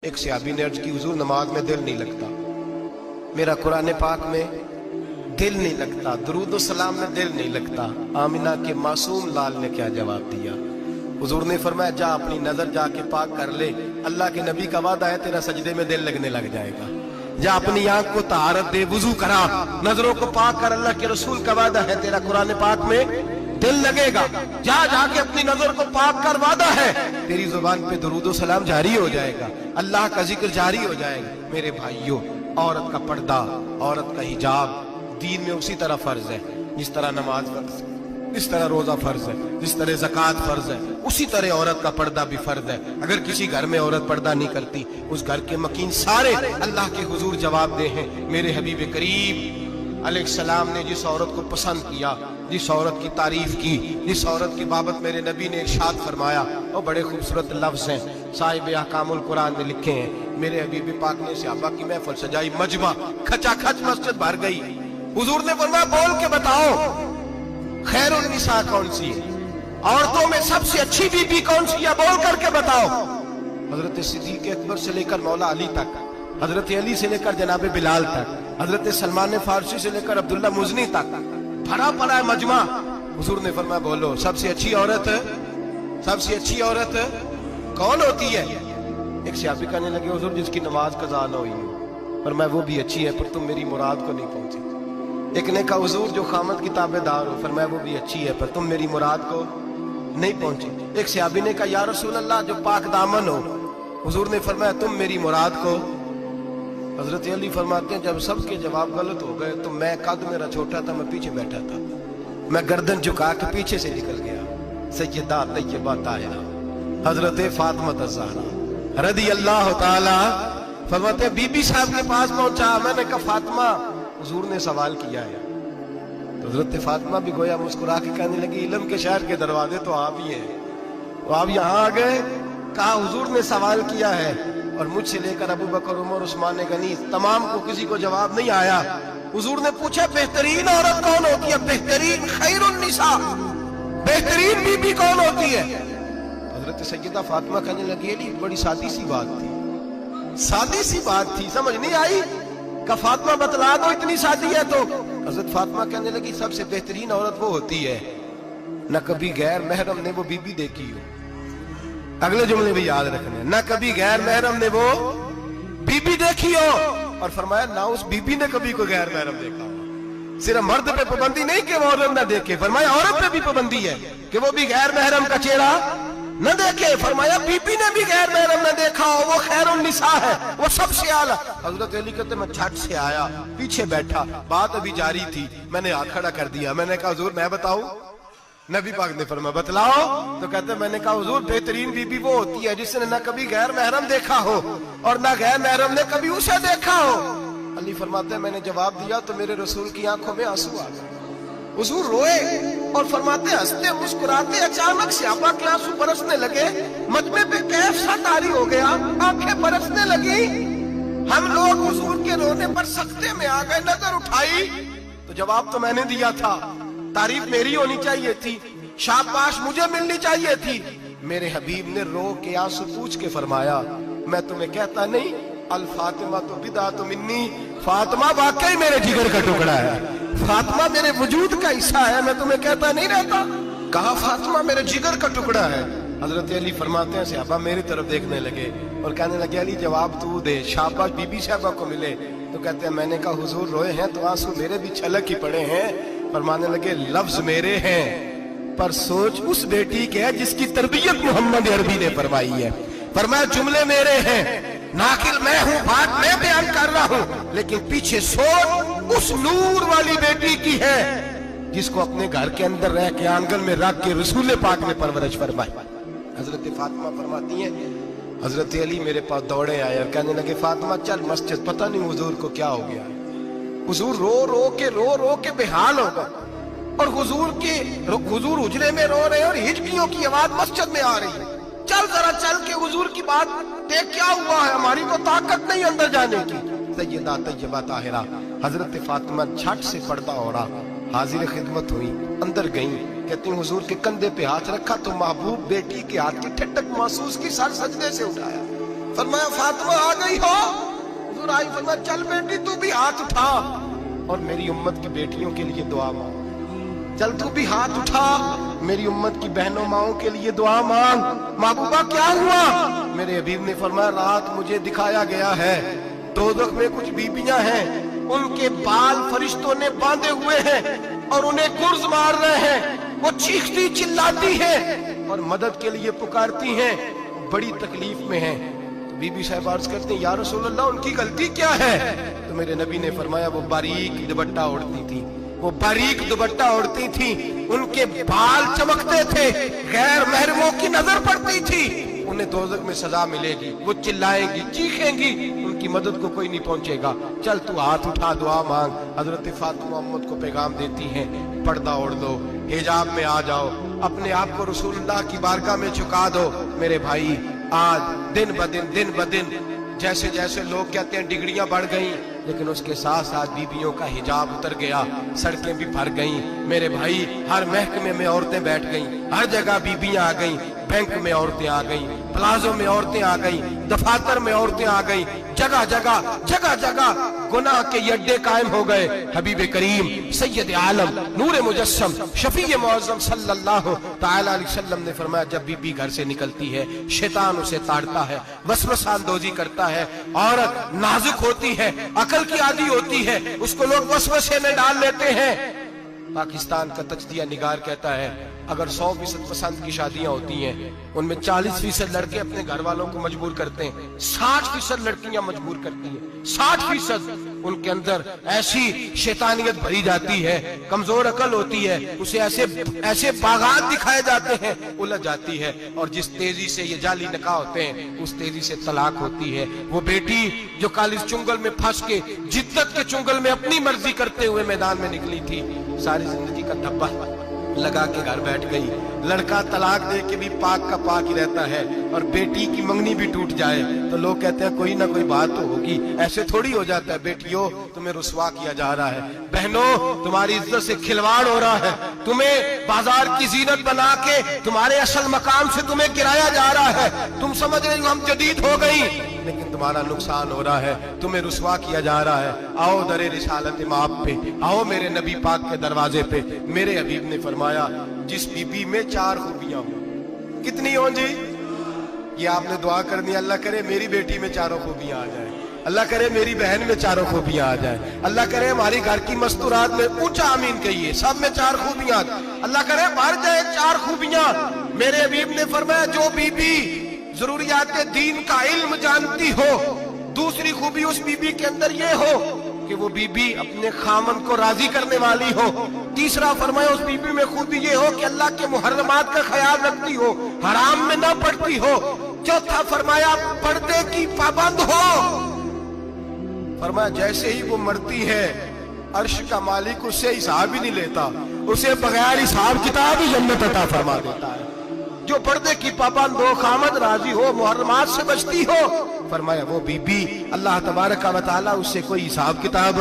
ایک صحابی نے عرض کی حضور نماز میں دل نہیں لگتا، میرا قرآن پاک میں دل نہیں لگتا، درود و سلام میں دل نہیں لگتا۔ آمنہ کے معصوم لال نے کیا جواب دیا؟ حضور نے فرمایا جا اپنی نظر جا کے پاک کر لے، اللہ کے نبی کا وعدہ ہے تیرا سجدے میں دل لگنے لگ جائے گا۔ جا اپنی آنکھ کو طہارت دے، وضو کرا، نظروں کو پاک کر، اللہ کے رسول کا وعدہ ہے تیرا قرآن پاک میں دل لگے گا۔ جا کے اپنی نظر کو پاک کر، وعدہ ہے تیری زبان پہ درود و سلام جاری ہو جائے گا، اللہ کا ذکر جاری ہو جائے گا۔ میرے بھائیوں، عورت کا پردہ، عورت کا حجاب دین میں اسی طرح فرض ہے جس طرح نماز فرض ہے، جس طرح روزہ فرض ہے، جس طرح زکوٰۃ فرض ہے، اسی طرح عورت کا پردہ بھی فرض ہے۔ اگر کسی گھر میں عورت پردہ نہیں کرتی، اس گھر کے مکین سارے اللہ کے حضور جواب دے ہیں۔ میرے حبیب کریم علیہ السلام نے جس عورت کو پسند کیا، جس عورت کی تعریف کی، جس عورت کی بابت میرے نبی نے ارشاد فرمایا، وہ بڑے خوبصورت لفظ ہیں، صاحب احکام القرآن نے لکھے ہیں۔ میرے حبیب پاک نے صحابہ کی محفل سجائی، مجمع کھچا کھچ مسجد بھر گئی۔ حضور نے فرمایا بول کے بتاؤ خیر النساء کون سی ہے، عورتوں میں سب سے اچھی بی بی کون سی ہے، بول کر کے بتاؤ۔ حضرت صدیق اکبر سے لے کر مولا علی تک، حضرت علی سے لے کر جناب بلال تک، حضرت سلمان فارسی سے لے کر عبداللہ مزنی تک بھرا پڑا ہے مجمع۔ حضور نے فرمایا بولو سب سے اچھی عورت، سب سے اچھی عورت کون ہوتی ہے؟ ایک صحابی کہنے لگے حضور جس کی نماز قضا نہ ہوئی ہو، فرمایا وہ بھی اچھی ہے پر تم میری مراد کو نہیں پہنچی۔ ایک نے کہا حضور جو خامد کی تابع دار ہو، فرمایا وہ بھی اچھی ہے پر تم میری مراد کو نہیں پہنچی۔ ایک صحابی نے کہا یا رسول اللہ جو پاک دامن ہو، حضور نے فرمایا تم میری مراد کو۔ حضرت علی فرماتے ہیں جب سب کے جواب غلط ہو گئے تو میں، قد میرا چھوٹا تھا، میں پیچھے بیٹھا تھا، میں گردن جھکا کے پیچھے سے نکل گیا۔ سیدہ طیبہ طاہرہ حضرت فاطمہ الزہرا رضی اللہ تعالی فرماتے ہیں بی بی صاحب کے پاس پہنچا، میں نے کہا فاطمہ حضور نے سوال کیا ہے۔ تو حضرت فاطمہ بھی گویا مسکرا کے کہنے لگی علم کے شہر کے دروازے تو آپ ہی ہیں، تو آپ یہاں آ گئے۔ کہا حضور نے سوال کیا ہے اور مجھ سے لے کر ابو بکر، عمر، عثمان غنی تمام کو کسی کو جواب نہیں آیا۔ حضور نے پوچھا بہترین عورت کون ہوتی ہے، بہترین خیر النساء، بہترین بی بی کون ہوتی ہے؟ حضرت سیدہ فاطمہ کہنے لگی علی بڑی سادی سی بات تھی، سادی سی بات تھی، سمجھ نہیں آئی؟ کہ فاطمہ بتلا دو اتنی سادی ہے تو۔ حضرت فاطمہ کہنے لگی سب سے بہترین عورت وہ ہوتی ہے نہ کبھی غیر محرم نے وہ بی بی دیکھی ہو۔ اگلے جملے بھی یاد رکھنے، نہ کبھی غیر محرم نے وہ بی بی دیکھی ہو، اور فرمایا نہ اس بی بی نے کبھی کوئی غیر محرم دیکھا ہو۔ صرف مرد پہ پابندی نہیں کہ وہ عورت نہ دیکھے، فرمایا عورت پہ بھی پابندی ہے کہ وہ بھی غیر محرم کا چہرہ نہ دیکھے۔ فرمایا بی بی نے بھی غیر محرم نہ دیکھا ہو، وہ خیر النساء ہے، وہ سب سے اعلیٰ۔ حضرت علی کہتے میں جھٹ سے آیا، پیچھے بیٹھا، بات ابھی جاری تھی، میں نے ہاتھ کھڑا کر دیا، میں نے کہا حضور میں بتاؤں؟ نبی پاک نے فرمایا بتلاؤ۔ تو کہتے میں نے کہا حضور بہترین بی بی وہ ہوتی ہے جس نے نہ کبھی غیر محرم دیکھا ہو اور نہ غیر محرم نے کبھی اسے دیکھا ہو۔ علی فرماتے ہیں میں نے جواب دیا تو میرے رسول کی آنکھوں میں آنسو آ گئے، حضور روئے اور فرماتے ہنستے مسکراتے اچانک صحابہ کے آنسو برسنے لگے، مجمع پہ کیف سا طاری ہو گیا، آنکھیں برسنے لگی۔ ہم لوگ حضور کے رونے پر سکتے میں آ گئے، نظر اٹھائی تو جواب تو میں نے دیا تھا، تعریف میری ہونی چاہیے تھی، شاباش مجھے ملنی چاہیے تھی۔ میرے حبیب نے رو کے آنسو پوچھ کے فرمایا میں تمہیں کہتا نہیں الفاطمہ تو بدعۃ منی، فاطمہ واقعی میرے جگر کا ٹکڑا ہے، فاطمہ میرے وجود کا حصہ ہے، میں تمہیں کہتا نہیں رہتا؟ کہا فاطمہ میرے جگر کا ٹکڑا ہے۔ حضرت علی فرماتے ہیں صحابہ میری طرف دیکھنے لگے اور کہنے لگے علی جواب تو دے، شاباش بی بی صاحبہ کو ملے۔ تو کہتے ہیں میں نے کہا حضور روئے ہیں تو آنسو میرے بھی چھلک ہی پڑے ہیں۔ فرمانے لگے لفظ میرے ہیں پر سوچ اس بیٹی کے ہے جس کی تربیت محمد عربی نے فرمائی ہے۔ فرمایا جملے میرے ہیں، ناقل میں ہوں، بات میں بیان کر رہا ہوں، لیکن پیچھے سوچ اس نور والی بیٹی کی ہے جس کو اپنے گھر کے اندر رہ کے آنگن میں رکھ کے رسول پاک نے پرورش فرمائی۔ حضرت فاطمہ فرماتی ہیں حضرت علی میرے پاس دوڑے آئے اور کہنے لگے فاطمہ چل مسجد، پتہ نہیں حضور کو کیا ہو گیا۔ حضور رو رو کے بحال ہو گئے اور حضور حجرے میں رو رہے اور ہچکیوں کی آواز مسجد میں آ رہی ہے، چل ذرا چل کے حضور کی بات دیکھ کیا ہوا ہے، ہماری کو طاقت نہیں اندر جانے کی۔ سیدہ طیبہ طاہرہ حضرت فاطمہ جھٹ سے پردہ اوڑھا، حاضر خدمت ہوئی، اندر گئیں، کہتی ہیں حضور کے کندھے پہ ہاتھ رکھا تو محبوب بیٹی کے ہاتھ کی ٹھنڈک محسوس کی، سر سجدے سے اٹھایا، फरमाया फातिमा आ गई हो? हुजूर आई, फरमाया चल बेटी तू भी हाथ उठा और मेरी उम्मत की बेटियों के लिए दुआ मांग। चल तू भी हाथ उठा, मेरी उम्मत की बहनों माओं के लिए दुआ मांग। महबूबा क्या हुआ? मेरे हबीब ने फरमाया रात मुझे दिखाया गया है दोज़ख में कुछ बीबियां हैं, उनके बाल फरिश्तों ने बांधे हुए हैं और उन्हें गुर्ज मार रहे हैं। वो चीखती चिल्लाती हैं और मदद के लिए पुकारती हैं, बड़ी तकलीफ में हैं। तो बीबी साहब अर्ज करते हैं या रसूल अल्लाह उनकी गलती क्या है? तो मेरे नबी ने फरमाया वो बारीक दुपट्टा ओढ़ती थी, वो बारीक दुपट्टा ओढ़ती थी, उनके बाल चमकते थे, गैर महरमों की नजर पड़ती थी, उन्हें दोज़ख में सजा मिलेगी, वो चिल्लाएंगी चीखेंगी, उनकी मदद को कोई नहीं पहुंचेगा। चल तू हाथ उठा दुआ मांग। हजरत फातिमा उम्मत को पैगाम देती हैं पर्दा ओढ़ दो, हिजाब में आ जाओ, अपने आप को रसूलुल्लाह की बारगाह में झुका दो। मेरे भाई आज दिन ब दिन जैसे जैसे लोग कहते हैं डिग्रियां बढ़ गई, लेकिन उसके साथ साथ बीबियों का हिजाब उतर गया, सड़कें भी भर गईं। मेरे भाई हर महकमे में औरतें बैठ गईं, हर जगह बीबियां आ गईं, बैंक में औरतें आ गईं, प्लाजो में औरतें आ गईं, दफातर में औरतें आ गईं, जगह जगह गुनाह के ये अड्डे कायम हो गए। हबीब करीम सैयद आलम नूर मुजस्सम शफी मुअज़्ज़म सल्लल्लाहु तआला अलैहि वसल्लम ने फरमाया जब बीबी घर से निकलती है शैतान उसे ताड़ता है, वसवसा अंदोजी करता है। औरत नाजुक होती है, अकल की आदी होती है, उसको लोग वसवसे में डाल लेते हैं। पाकिस्तान का तजदिया निगार कहता है अगर 100% पसंद की शादियां होती हैं उनमें 40% लड़के अपने घर वालों को मजबूर करते हैं, 60% लड़कियां मजबूर करती हैं। 60% उनके अंदर ऐसी शैतानियत भरी जाती है, कमजोर अकल होती है, उसे ऐसे बागात दिखाए जाते हैं, उलझ जाती है। और जिस तेजी से ये जाली निकाह होते हैं उस तेजी से तलाक होती है। वो बेटी जो कालिज चुंगल में फंस के जिद्दत के चुंगल में अपनी मर्जी करते हुए मैदान में निकली थी, सारी जिंदगी का धब्बा लगा के घर बैठ गई। लड़का तलाक दे के भी पाक का पाक ही रहता है और बेटी की मंगनी भी टूट जाए तो लोग कहते हैं कोई ना कोई बात तो होगी। ऐसे थोड़ी हो जाता है। बेटियों तुम्हें रुसवा किया जा रहा है, बहनों तुम्हारी इज्जत से खिलवाड़ हो रहा है, तुम्हें बाजार की जीनत बना के तुम्हारे असल मकाम से तुम्हें गिराया जा रहा है। तुम समझ रही हो हम जदीद हो गई, लेकिन तुम्हारा नुकसान हो रहा है, तुम्हें रुसवा किया जा रहा है। आओ दरे रिसालत माप पे, आओ मेरे नबी पाक के दरवाजे पे। मेरे हबीब ने फरमाया जिस बीबी में 4 खूबियां हो, कितनी हो जी? ये आपने दुआ करनी, अल्लाह करे मेरी बेटी में 4 खूबियां आ जाए, अल्लाह करे मेरी बहन में 4 खूबियां आ जाए, अल्लाह करे हमारी घर की मस्तूरात में ऊंचा आमीन कहिए सब में 4 खूबियां, अल्लाह करे भर जाए 4 खूबियां। मेरे हबीब ने फरमाया जो बीबी जरूरियात दीन का इल्म जानती हो, दूसरी खूबी उस बीबी के अंदर ये हो कि वो बीबी अपने खामन को राजी करने वाली हो। तीसरा फरमाया उस बीबी में खूबी ये हो कि अल्लाह के मुहर्रमात का ख्याल रखती हो, हराम में ना पड़ती हो। चौथा फरमाया पर्दे की पाबंद हो। फरमाया जैसे ही वो मरती है अर्श का मालिक उससे हिसाब ही नहीं लेता, उसे बगैर हिसाब किताब ही जन्नत अता फरमा देता है। जो पर्दे की पाबंद हो, खामद राजी हो, मुहर्रमात से बचती हो, फरमाया वो बीबी अल्लाह तबारक व तआला उससे कोई हिसाब किताब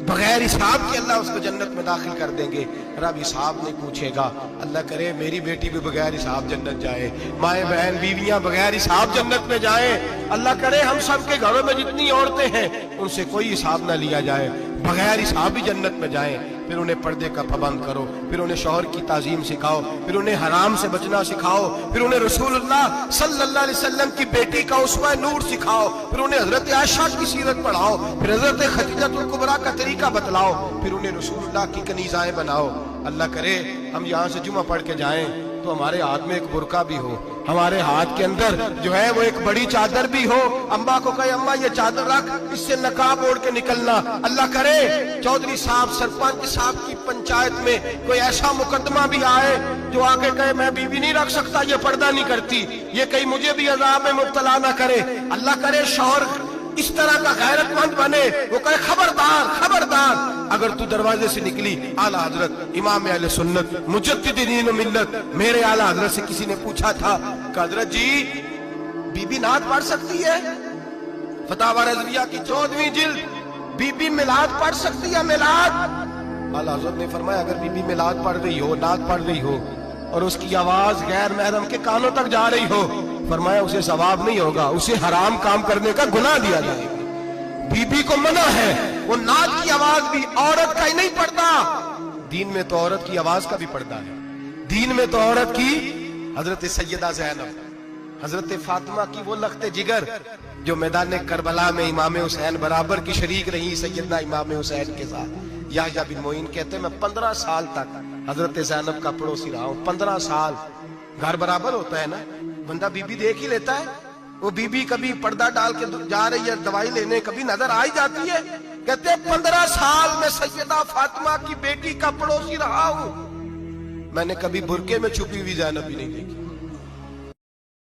बगैर हिसाब के अल्लाह उसको जन्नत में दाखिल कर देंगे। रब हिसाब नहीं पूछेगा। अल्लाह करे मेरी बेटी भी बगैर हिसाब जन्नत जाए, माए बहन बीवियां बगैर हिसाब जन्नत में जाए। अल्लाह करे हम सब के घरों में जितनी औरतें हैं उनसे कोई हिसाब ना लिया जाए, बगैर हिसाब भी जन्नत में जाए। फिर उन्हें पर्दे का पाबंद करो, फिर उन्हें शौहर की ताजीम सिखाओ, फिर उन्हें हराम से बचना सिखाओ, फिर उन्हें रसूलुल्लाह सल्लल्लाहु अलैहि वसल्लम की बेटी का उसवा नूर सिखाओ, फिर उन्हें हजरत आयशा की सीरत पढ़ाओ, फिर हजरत खदीजतुल कुबरा का तरीका बतलाओ, फिर उन्हें रसूलुल्लाह की कनीज़ाएं बनाओ। अल्लाह करे हम यहाँ से जुमा पढ़ के जाएं तो हमारे हाथ में एक बुरका भी हो, हमारे हाथ के अंदर जो है वो एक बड़ी चादर भी हो। अम्मा को कहे अम्मा ये चादर रख, इससे नकाब ओढ़ के निकलना। अल्लाह करे चौधरी साहब सरपंच साहब की पंचायत में कोई ऐसा मुकदमा भी आए जो आके कहे मैं बीवी नहीं रख सकता, ये पर्दा नहीं करती, ये कहीं मुझे भी अजाब में मुब्तला ना करे। अल्लाह करे शौहर इस तरह का गैरतमंद बने, वो कहे खबरदार खबरदार, अगर तू दरवाजे से निकली आला हजरत इमाम अहले सुन्नत मुजद्दिद दीन व मिल्लत मेरे आला हजरत से किसी ने पूछा था कि हजरत जी बीबी नात पढ़ सकती है? फतावा रज़विया की 14वीं जिल्द, बीबी मिलाद पढ़ सकती है? मिलाद आला हजरत ने फरमाया अगर बीबी मिलाद पढ़ रही हो, नात पढ़ रही हो और उसकी आवाज गैर महरम के कानों तक जा रही हो, फरमाया उसे सवाब नहीं होगा, उसे हराम काम करने का गुनाह दिया जाएगा। बीबी को मना है, वो नाक की आवाज भी औरत का ही नहीं पड़ता, दीन में तो औरत की आवाज का भी पर्दा है। दीन में तो औरत की हजरत सैयदा ज़ैनब, हजरत फातिमा की वो लख्ते जिगर जो मैदान करबला में इमाम हुसैन बराबर की शरीक रही सैयदना इमाम हुसैन के साथ। याह्या बिन मोइन कहते मैं 15 साल तक हजरत ज़ैनब का पड़ोसी रहा हूं। 15 साल, घर बराबर होता है ना, बंदा बीबी देख ही लेता है। वो बीबी कभी पर्दा डाल के जा रही है दवाई लेने, कभी नजर आ ही जाती है। कहते 15 साल में सैयदा फातिमा की बेटी का पड़ोसी रहा हूं, मैंने कभी बुरके में छुपी हुई ज़ैनब भी नहीं देखी।